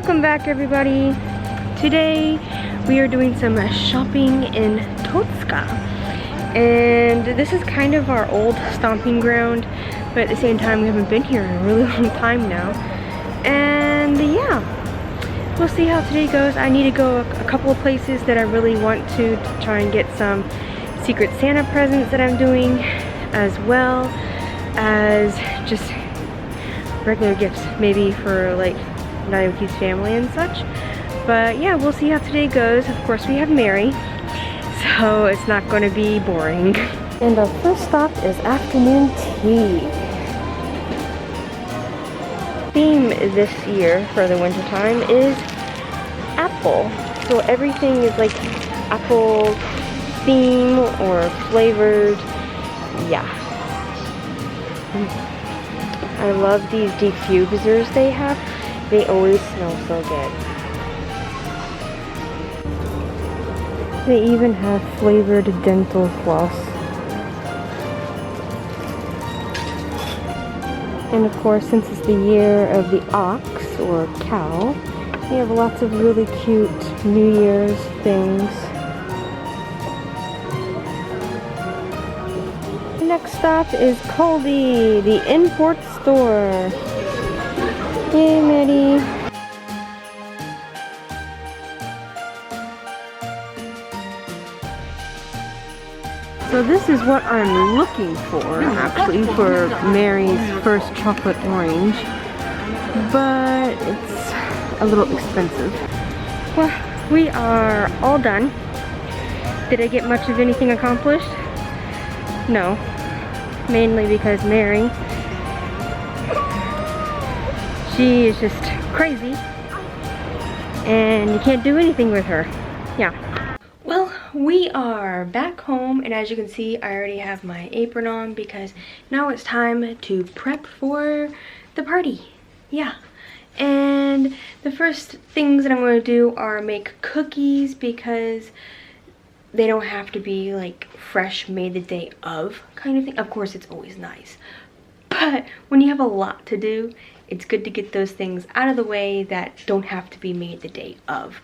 Welcome back, everybody. Today we are doing some shopping in Totska, and this is kind of our old stomping ground, but at the same time we haven't been here in a really long time now. And yeah, we'll see how today goes. I need to go a couple of places that I really want to try and get some Secret Santa presents that I'm doing, as well as just regular gifts, maybe for like Naoki's family and such. But yeah, we'll see how today goes. Of course, we have Mary, so it's not going to be boring. And our first stop is afternoon tea. Theme this year for the winter time is apple. So everything is like apple theme or flavored. Yeah. I love these diffusers they have. They always smell so good. They even have flavored dental floss. And of course, since it's the year of the ox or cow, they have lots of really cute New Year's things. The next stop is Colby, the import store. Yay, Maddie. So this is what I'm looking for, actually, for Mary's first chocolate orange, but it's a little expensive. Well, we are all done. Did I get much of anything accomplished? No, mainly because Mary, she is just crazy, and you can't do anything with her. Yeah. Well, we are back home, and as you can see, I already have my apron on because now it's time to prep for the party. Yeah. And the first things that I'm going to do are make cookies, because they don't have to be like fresh, made the day of kind of thing. Of course, it's always nice, but when you have a lot to do, it's good to get those things out of the way that don't have to be made the day of.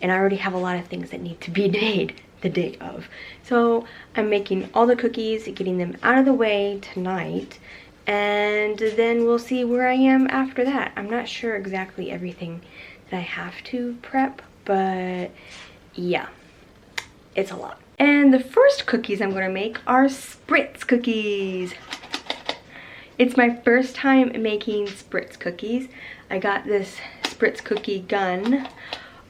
And I already have a lot of things that need to be made the day of. So I'm making all the cookies, getting them out of the way tonight, and then we'll see where I am after that. I'm not sure exactly everything that I have to prep, but yeah, it's a lot. And the first cookies I'm gonna make are Spritz cookies. It's my first time making Spritz cookies. I got this Spritz cookie gun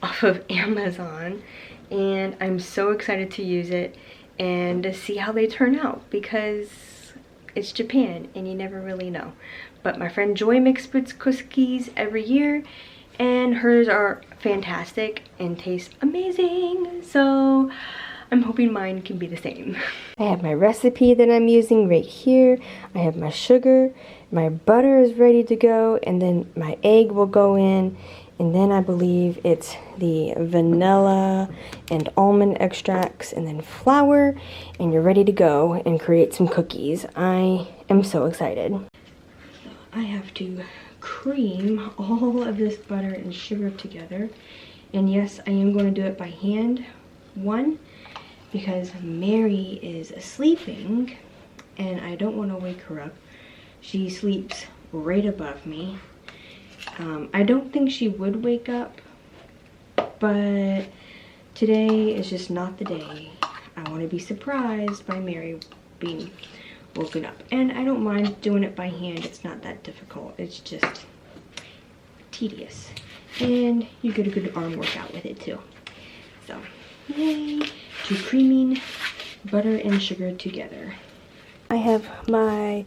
off of Amazon, and I'm so excited to use it and to see how they turn out, because it's Japan and you never really know. But my friend Joy makes Spritz cookies every year, and hers are fantastic and taste amazing, so I'm hoping mine can be the same. I have my recipe that I'm using right here. I have my sugar, my butter is ready to go, and then my egg will go in, and then I believe it's the vanilla and almond extracts, and then flour, and you're ready to go and create some cookies. I am so excited. I have to cream all of this butter and sugar together, and yes, I am going to do it by hand. One, because Mary is sleeping and I don't want to wake her up. She sleeps right above me. I don't think she would wake up, but today is just not the day. I want to be surprised by Mary being woken up. And I don't mind doing it by hand. It's not that difficult. It's just tedious. And you get a good arm workout with it too. So, yay to creaming butter and sugar together. I have my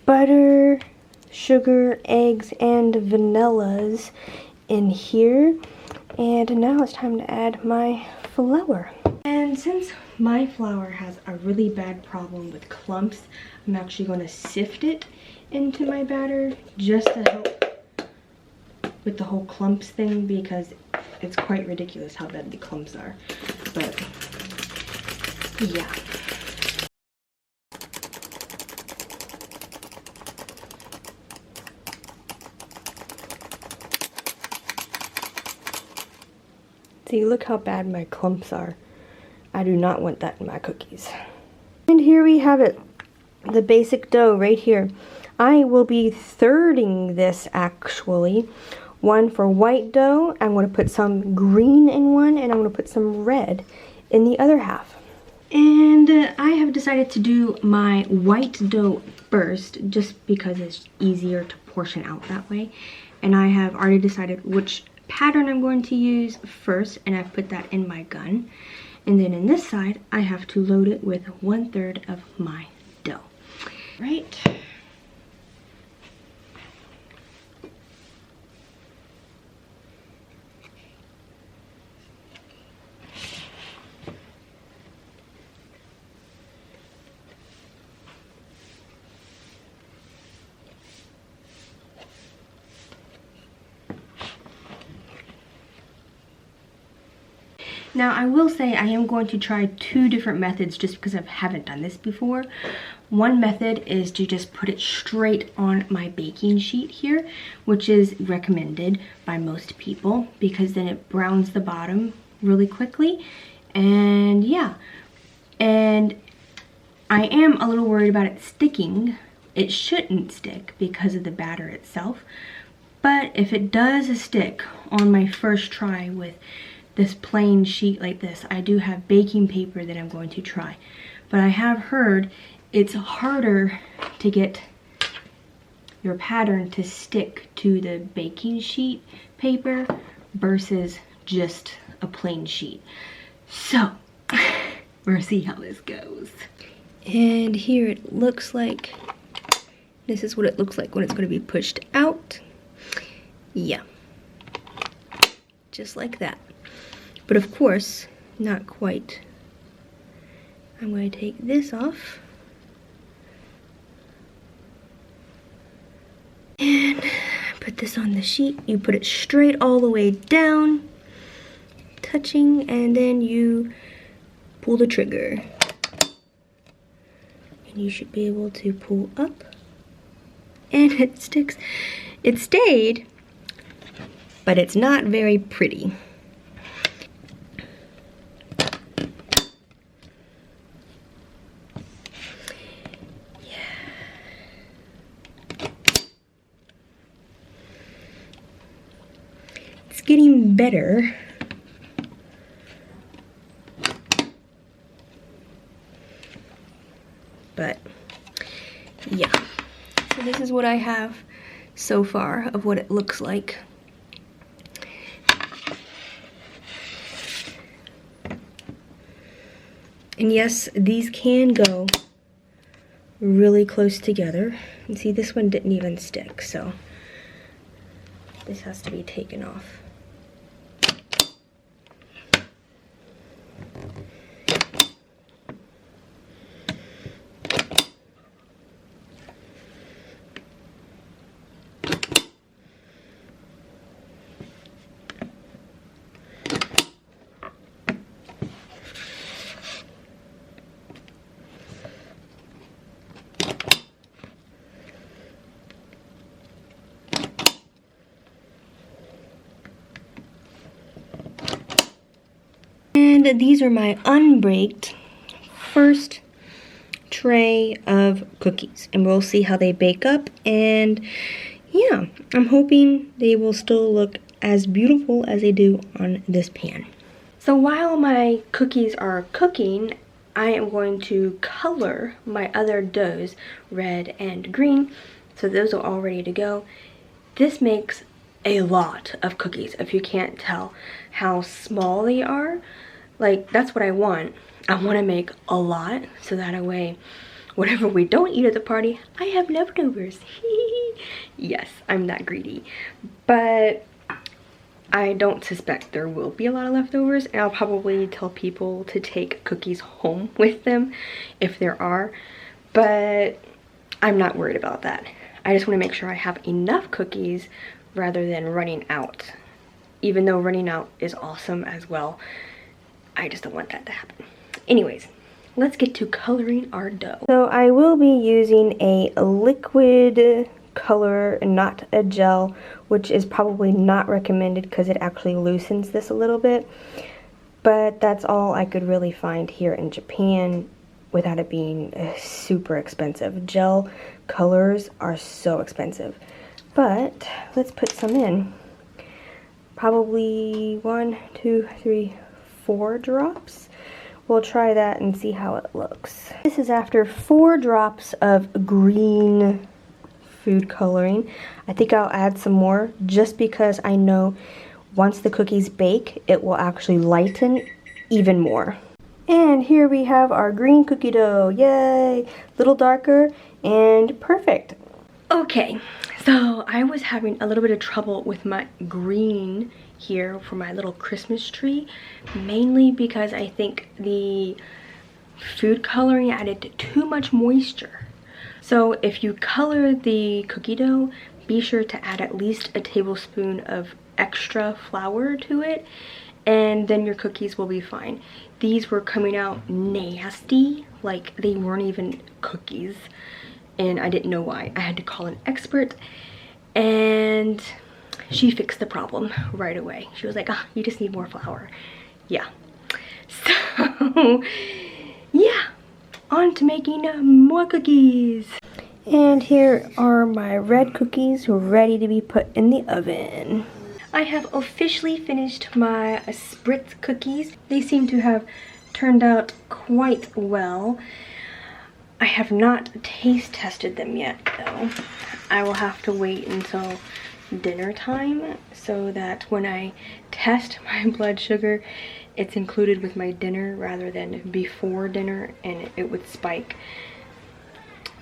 butter, sugar, eggs, and vanillas in here, and now it's time to add my flour. And since my flour has a really bad problem with clumps, I'm actually going to sift it into my batter just to help with the whole clumps thing, because it's quite ridiculous how bad the clumps are. But yeah. See, look how bad my clumps are. I do not want that in my cookies. And here we have it, the basic dough right here. I will be thirding this actually. One for white dough, I'm going to put some green in one, and I'm going to put some red in the other half. And I have decided to do my white dough first, just because it's easier to portion out that way. And I have already decided which pattern I'm going to use first, and I've put that in my gun. And then in this side, I have to load it with 1/3 of my dough. Right. Now I will say I am going to try 2 different methods just because I haven't done this before. One method is to just put it straight on my baking sheet here, which is recommended by most people because then it browns the bottom really quickly. And yeah, and I am a little worried about it sticking. It shouldn't stick because of the batter itself, but if it does stick on my first try with this plain sheet like this, I do have baking paper that I'm going to try. But I have heard it's harder to get your pattern to stick to the baking sheet paper versus just a plain sheet. So, we'll see how this goes. And here it looks like, this is what it looks like when it's going to be pushed out. Yeah, just like that. But of course, not quite. I'm going to take this off. And put this on the sheet. You put it straight all the way down, touching, and then you pull the trigger. And you should be able to pull up. And it sticks. It stayed, but it's not very pretty. Getting better. But yeah, so this is what I have so far of what it looks like. And yes, these can go really close together. And see, this one didn't even stick, so this has to be taken off. And these are my unbaked first tray of cookies, and we'll see how they bake up. And yeah, I'm hoping they will still look as beautiful as they do on this pan. So while my cookies are cooking, I am going to color my other doughs red and green, so those are all ready to go. This makes a lot of cookies if you can't tell how small they are. Like, that's what I want. I want to make a lot so that way whatever we don't eat at the party, I have leftovers. Yes, I'm that greedy. But I don't suspect there will be a lot of leftovers, and I'll probably tell people to take cookies home with them if there are, but I'm not worried about that. I just want to make sure I have enough cookies rather than running out. Even though running out is awesome as well, I just don't want that to happen. Anyways, let's get to coloring our dough. So I will be using a liquid color and not a gel, which is probably not recommended because it actually loosens this a little bit. But that's all I could really find here in Japan without it being super expensive. Gel colors are so expensive. But let's put some in. Probably 1, 2, 3, 4 drops. We'll try that and see how it looks. This is after 4 drops of green food coloring. I think I'll add some more just because I know once the cookies bake, it will actually lighten even more. And here we have our green cookie dough. Yay! Little darker and perfect. Okay, so I was having a little bit of trouble with my green here for my little Christmas tree, mainly because I think the food coloring added too much moisture. So if you color the cookie dough, be sure to add at least a tablespoon of extra flour to it, and then your cookies will be fine. These were coming out nasty, like they weren't even cookies, and I didn't know why. I had to call an expert, and she fixed the problem right away. She was like, "Ah, you just need more flour." Yeah. So, yeah, on to making more cookies. And here are my red cookies ready to be put in the oven. I have officially finished my Spritz cookies. They seem to have turned out quite well. I have not taste tested them yet though. I will have to wait until dinner time so that when I test my blood sugar, it's included with my dinner rather than before dinner and it would spike.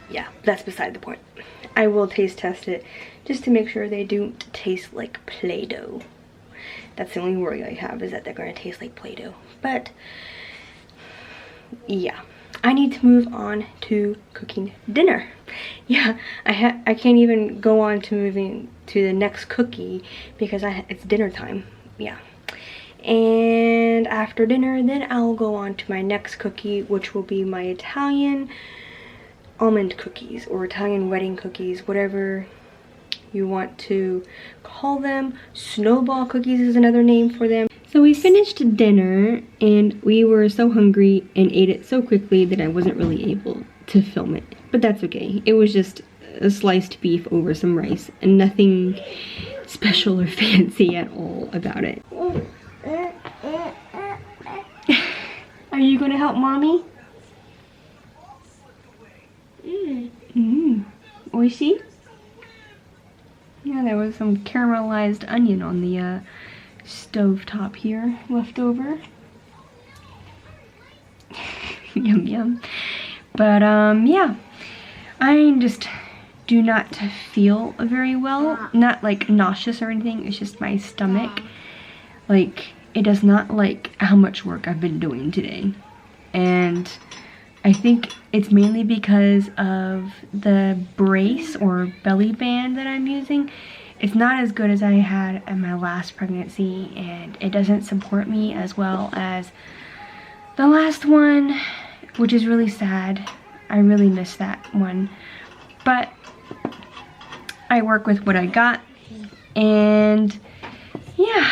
Yeah, that's beside the point. I will taste test it just to make sure they don't taste like Play-Doh. That's the only worry I have, is that they're going to taste like Play-Doh. But yeah, I need to move on to cooking dinner. Yeah, I can't even go on to moving to the next cookie because it's dinner time. Yeah. And after dinner, then I'll go on to my next cookie, which will be my Italian almond cookies or Italian wedding cookies, whatever you want to call them. Snowball cookies is another name for them. So we finished dinner and we were so hungry and ate it so quickly that I wasn't really able to film it. But that's okay. It was just a sliced beef over some rice and nothing special or fancy at all about it. Are you gonna help mommy? Oishi? Yeah, there was some caramelized onion on the stove top here left over. Yum yum. But yeah, I just do not feel very well. Not like nauseous or anything, it's just my stomach. Like, it does not like how much work I've been doing today. And I think it's mainly because of the brace or belly band that I'm using. It's not as good as I had in my last pregnancy, and it doesn't support me as well as the last one, which is really sad. I really miss that one. But I work with what I got, and yeah.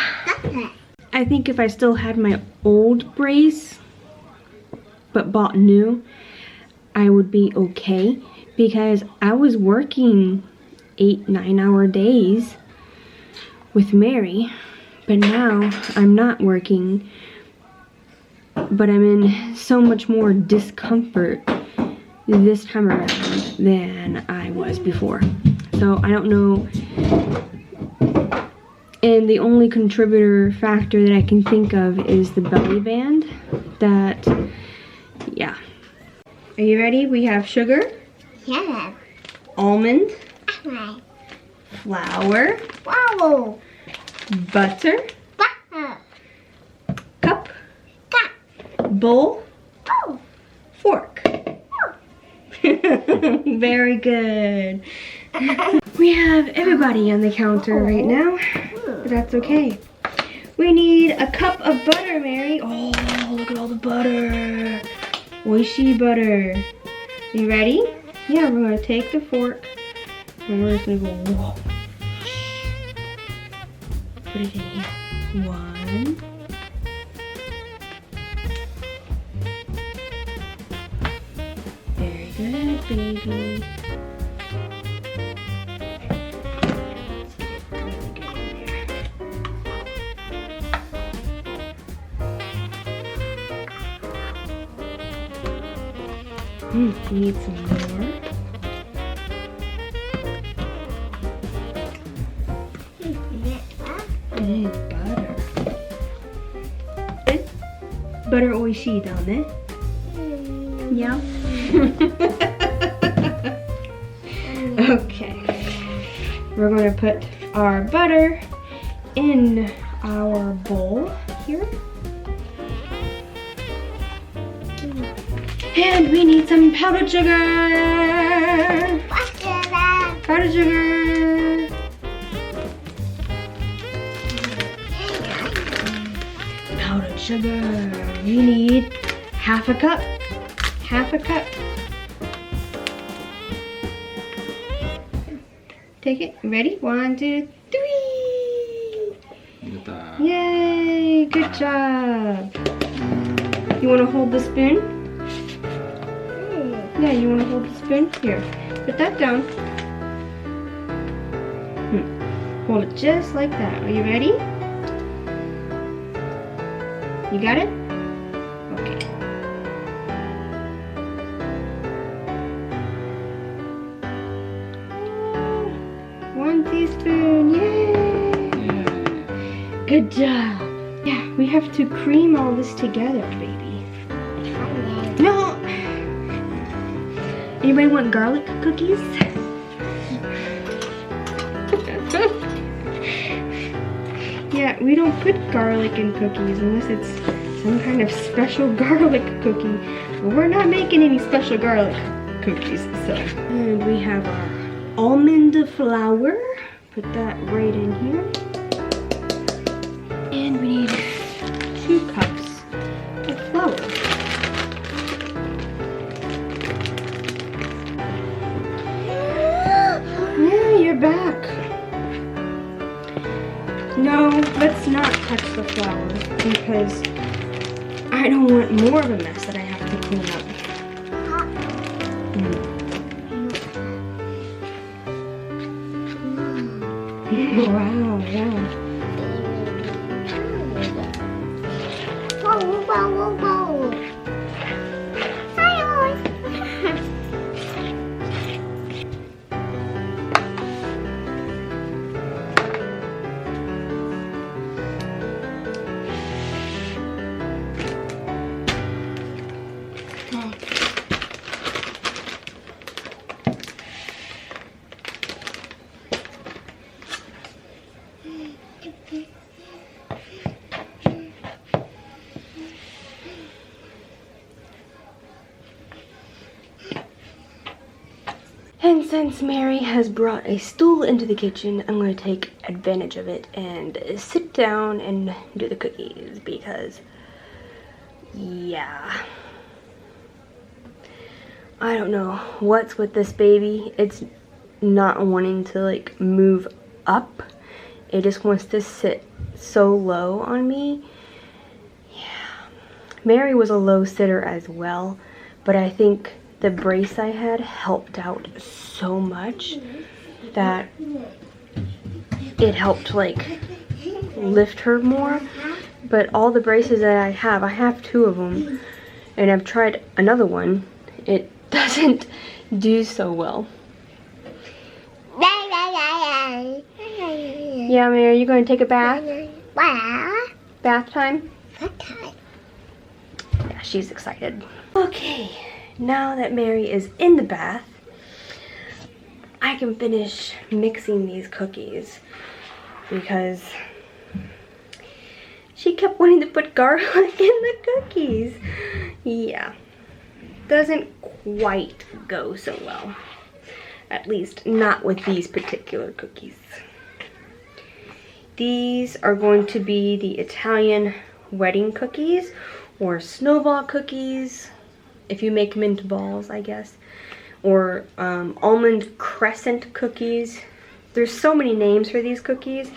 I think if I still had my old brace, but bought new, I would be okay, because I was working 8-9 hour days with Mary, but now I'm not working, but I'm in so much more discomfort this time around than I was before. So I don't know, and the only contributor factor that I can think of is the belly band. That, yeah. Are you ready? We have sugar. Yeah. Almond. Right. Flour. Wow. Butter. Butter. Cup. Cup. Bowl. Oh. Fork. Very good. We have everybody on the counter right now, but that's okay. We need a cup of butter, Mary. Oh, look at all the butter. Oishi butter. You ready? Yeah, we're gonna take the fork And we're just gonna go, whoa. Put it in here. 1. Very good, baby. Need some more. And butter. Butter oishii down there. Yeah. Okay. We're going to put our butter in our bowl here. And we need some powdered sugar. Powdered sugar. Powdered sugar. We need half a cup. Half a cup. Take it. Ready? 1, 2, 3. Yay! Good job. You want to hold the spoon? Yeah, you want to hold the spoon? Here. Put that down. Hold it just like that. Are you ready? You got it? Okay. 1 teaspoon. Yay! Good job. Yeah, we have to cream all this together, baby. No! Anybody want garlic cookies? Yeah, we don't put garlic in cookies unless it's some kind of special garlic cookie. But we're not making any special garlic cookies, so. And we have our almond flour. Put that right in here. And we need 2 cups of flour. Yeah, you're back. No, let's not touch the flour because I don't want more of a mess that I have to clean up. Wow, yeah. And since Mary has brought a stool into the kitchen, I'm going to take advantage of it and sit down and do the cookies because, yeah. I don't know what's with this baby. It's not wanting to like move up. It just wants to sit so low on me. Yeah. Mary was a low sitter as well, but I think the brace I had helped out so much that it helped like lift her more. But all the braces that I have 2 of them, and I've tried another one. It doesn't do so well. Yeah, Mary, you going to take a bath? Bath time? Yeah, she's excited. Okay. Now that Mary is in the bath, I can finish mixing these cookies because she kept wanting to put garlic in the cookies. Yeah, doesn't quite go so well. At least not with these particular cookies. These are going to be the Italian wedding cookies or snowball cookies. If you make them into balls, I guess. or almond crescent cookies. There's so many names for these cookies.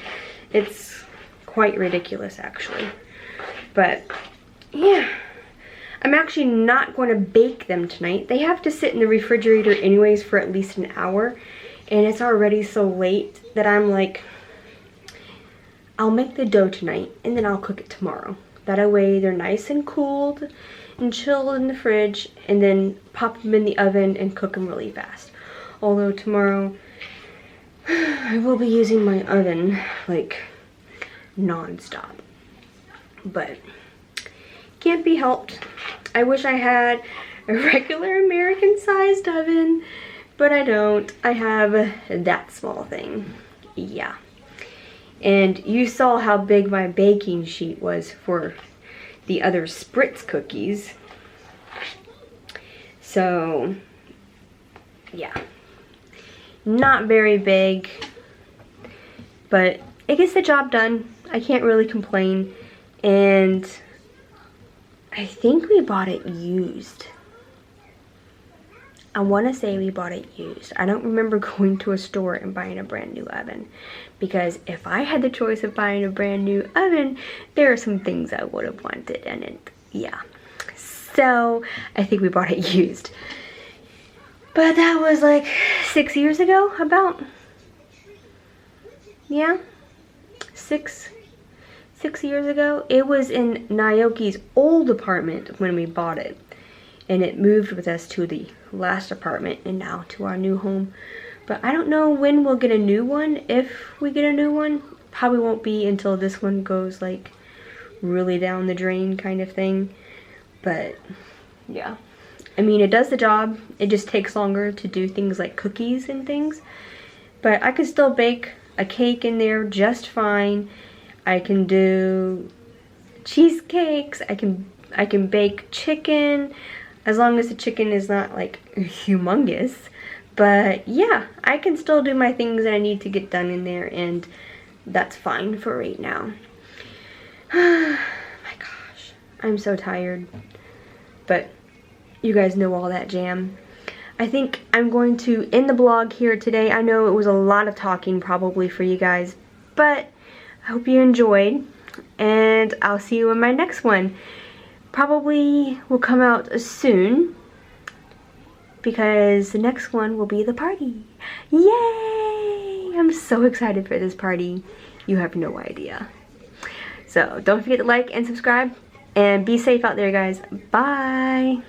It's quite ridiculous, actually. But yeah, I'm actually not going to bake them tonight. They have to sit in the refrigerator anyways for at least an hour, and it's already so late that I'm like, I'll make the dough tonight and then I'll cook it tomorrow. That way they're nice and cooled and chilled in the fridge, and then pop them in the oven and cook them really fast. Although tomorrow I will be using my oven like non-stop, but can't be helped. I wish I had a regular American sized oven, but I don't. I have that small thing. Yeah. And you saw how big my baking sheet was for the other Spritz cookies. So yeah, not very big, but it gets the job done. I can't really complain. And I think we bought it used. I want to say we bought it used. I don't remember going to a store and buying a brand new oven, because if I had the choice of buying a brand new oven, there are some things I would have wanted in it. Yeah. So I think we bought it used. But that was like 6 years ago, about. Yeah. Six years ago. It was in Naoki's old apartment when we bought it. And it moved with us to the last apartment and now to our new home. But I don't know when we'll get a new one. If we get a new one, probably won't be until this one goes like really down the drain kind of thing. But yeah, I mean, it does the job. It just takes longer to do things like cookies and things. But I could still bake a cake in there just fine. I can do cheesecakes. I can bake chicken, as long as the chicken is not like humongous. But yeah, I can still do my things that I need to get done in there, and that's fine for right now. My gosh, I'm so tired. But you guys know all that jam. I think I'm going to end the vlog here today. I know it was a lot of talking probably for you guys, but I hope you enjoyed, and I'll see you in my next one. Probably will come out soon, because the next one will be the party. Yay! I'm so excited for this party. You have no idea. So don't forget to like and subscribe, and be safe out there, guys. Bye!